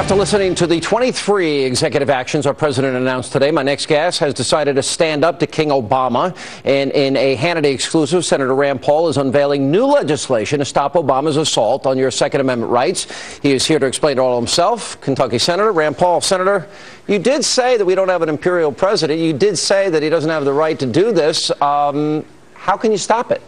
After listening to the 23 executive actions our president announced today, my next guest has decided to stand up to King Obama. And in a Hannity exclusive, Senator Rand Paul is unveiling new legislation to stop Obama's assault on your Second Amendment rights. He is here to explain it all himself. Kentucky Senator Rand Paul. Senator, you did say that we don't have an imperial president. You did say that he doesn't have the right to do this. How can you stop it?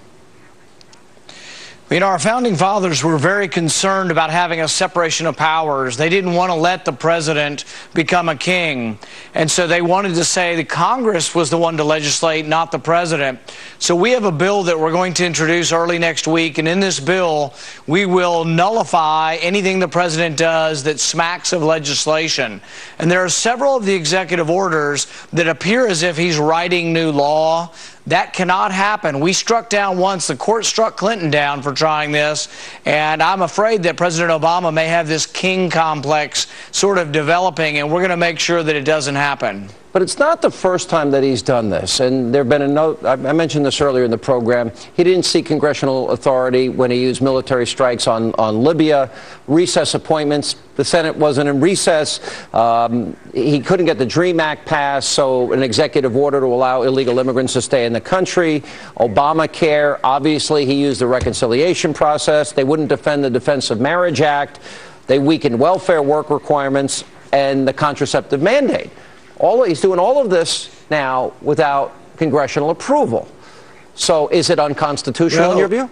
You know, our founding fathers were very concerned about having a separation of powers. They didn't want to let the president become a king. And so they wanted to say that Congress was the one to legislate, not the president. So we have a bill that we're going to introduce early next week. And in this bill, we will nullify anything the president does that smacks of legislation. And there are several of the executive orders that appear as if he's writing new law. That cannot happen. We struck down once. The court struck Clinton down for trying this. And I'm afraid that President Obama may have this king complex sort of developing, and we're going to make sure that it doesn't happen. But it's not the first time that he's done this. And there have been I mentioned this earlier in the program. He didn't seek congressional authority when he used military strikes on Libya, recess appointments. The Senate wasn't in recess. He couldn't get the DREAM Act passed, so an executive order to allow illegal immigrants to stay in the country. Obamacare, obviously he used the reconciliation process. They wouldn't defend the Defense of Marriage Act. They weakened welfare work requirements and the contraceptive mandate. He's doing all of this now without congressional approval. So is it unconstitutional in your view?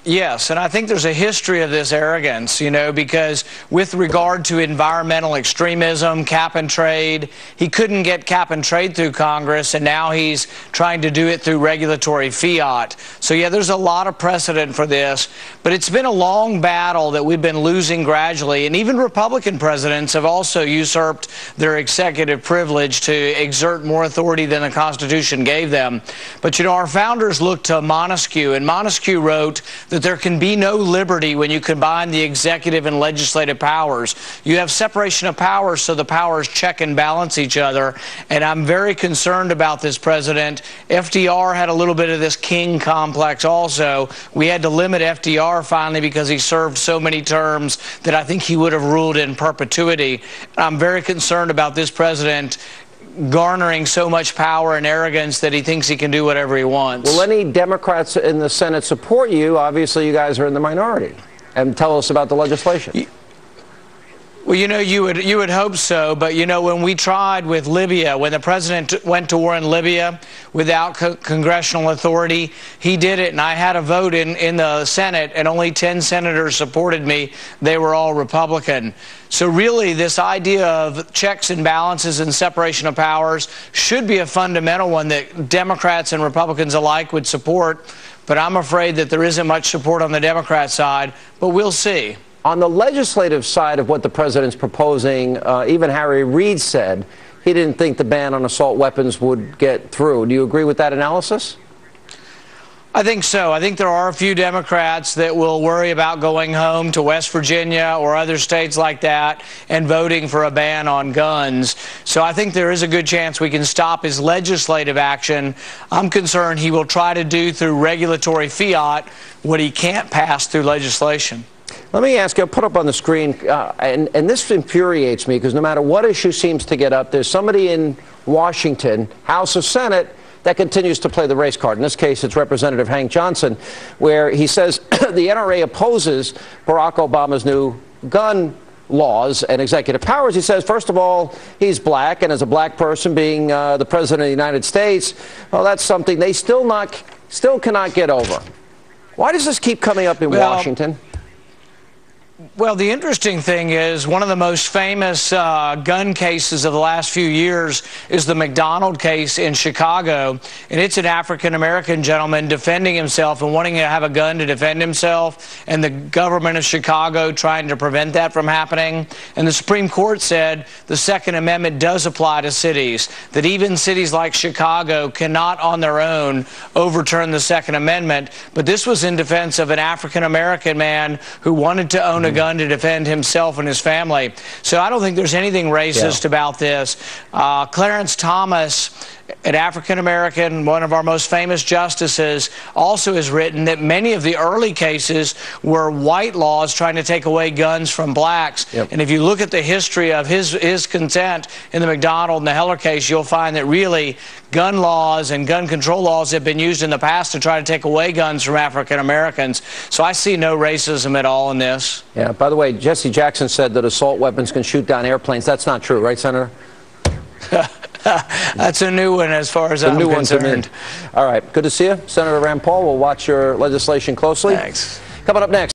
Yes, and I think there's a history of this arrogance, you know, because with regard to environmental extremism, cap and trade, he couldn't get cap and trade through Congress, and now he's trying to do it through regulatory fiat. So, yeah, there's a lot of precedent for this, but it's been a long battle that we've been losing gradually, and even Republican presidents have also usurped their executive privilege to exert more authority than the Constitution gave them. But, you know, our founders looked to Montesquieu, and Montesquieu wrote that there can be no liberty when you combine the executive and legislative powers. You have separation of powers, so the powers check and balance each other. And I'm very concerned about this president. FDR had a little bit of this king complex also. We had to limit FDR finally because he served so many terms that I think he would have ruled in perpetuity. I'm very concerned about this president garnering so much power and arrogance that he thinks he can do whatever he wants. Will any Democrats in the Senate support you? Obviously, you guys are in the minority. And tell us about the legislation. Well, you know, you would hope so, but, you know, when we tried with Libya, when the president went to war in Libya without congressional authority, he did it, and I had a vote in the Senate, and only 10 senators supported me. They were all Republican. So really, this idea of checks and balances and separation of powers should be a fundamental one that Democrats and Republicans alike would support, but I'm afraid that there isn't much support on the Democrat side, but we'll see. On the legislative side of what the president's proposing, even Harry Reid said he didn't think the ban on assault weapons would get through. Do you agree with that analysis? I think so. I think there are a few Democrats that will worry about going home to West Virginia or other states like that and voting for a ban on guns. So I think there is a good chance we can stop his legislative action. I'm concerned he will try to do through regulatory fiat what he can't pass through legislation. Let me ask you, I'll put up on the screen, and this infuriates me because no matter what issue seems to get up, there's somebody in Washington, House or Senate, that continues to play the race card. In this case, it's Representative Hank Johnson, where he says the NRA opposes Barack Obama's new gun laws and executive powers. He says, first of all, he's black, and as a black person being the president of the United States, well, that's something they still cannot get over. Why does this keep coming up in Washington? Well, the interesting thing is one of the most famous gun cases of the last few years is the McDonald case in Chicago. And it's an African-American gentleman defending himself and wanting to have a gun to defend himself, and the government of Chicago trying to prevent that from happening. And the Supreme Court said the Second Amendment does apply to cities, that even cities like Chicago cannot on their own overturn the Second Amendment. But this was in defense of an African-American man who wanted to own a gun to defend himself and his family. So I don't think there's anything racist about this. Clarence Thomas an African American, one of our most famous justices, also has written that many of the early cases were white laws trying to take away guns from blacks. Yep. And if you look at the history of his consent in the McDonald and the Heller case, you'll find that really gun laws and gun control laws have been used in the past to try to take away guns from African Americans. So I see no racism at all in this. Yeah, by the way, Jesse Jackson said that assault weapons can shoot down airplanes. That's not true, right, Senator? That's a new one as far as I'm concerned. All right, good to see you. Senator Rand Paul, we'll watch your legislation closely. Thanks. Coming up next.